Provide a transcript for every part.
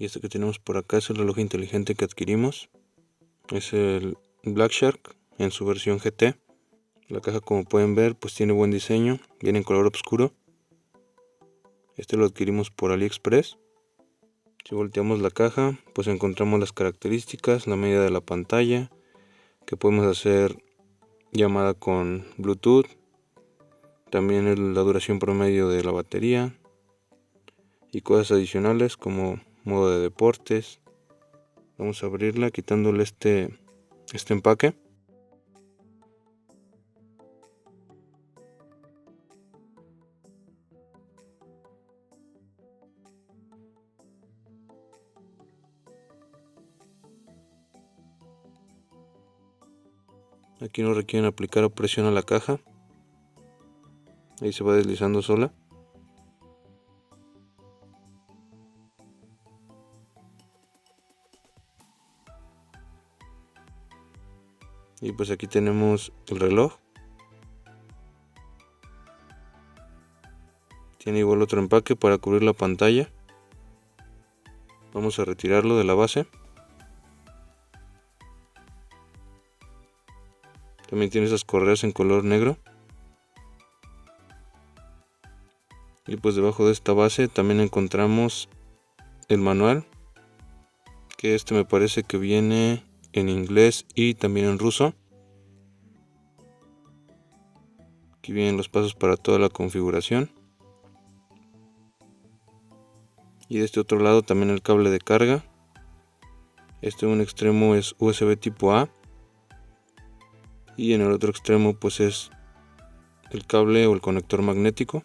Y este que tenemos por acá es el reloj inteligente que adquirimos. Es el Black Shark en su versión GT. La caja, como pueden ver, pues tiene buen diseño, viene en color oscuro. Este lo adquirimos por AliExpress. Si volteamos la caja, pues encontramos las características, la medida de la pantalla, que podemos hacer llamada con Bluetooth, también la duración promedio de la batería y cosas adicionales como modo de deportes. Vamos a abrirla quitándole este empaque. Aquí no requieren aplicar presión a la caja. Ahí se va deslizando sola. Y pues aquí tenemos el reloj. Tiene igual otro empaque para cubrir la pantalla. Vamos a retirarlo de la base. También tiene esas correas en color negro. Y pues debajo de esta base también encontramos el manual, que este me parece que viene en inglés y también en ruso. Aquí vienen los pasos para toda la configuración. Y de este otro lado también el cable de carga. Este en un extremo es USB tipo A. Y en el otro extremo pues es el cable o el conector magnético.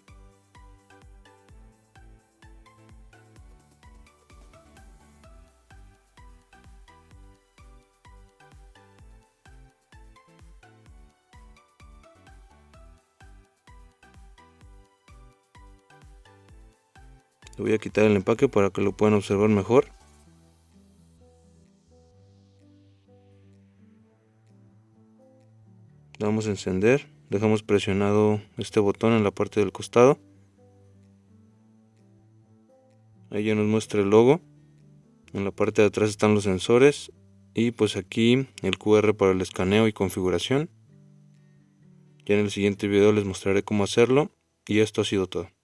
Le voy a quitar el empaque para que lo puedan observar mejor. Le vamos a encender, dejamos presionado este botón en la parte del costado. Ahí ya nos muestra el logo. En la parte de atrás están los sensores y pues aquí el QR para el escaneo y configuración. Ya en el siguiente video les mostraré cómo hacerlo y esto ha sido todo.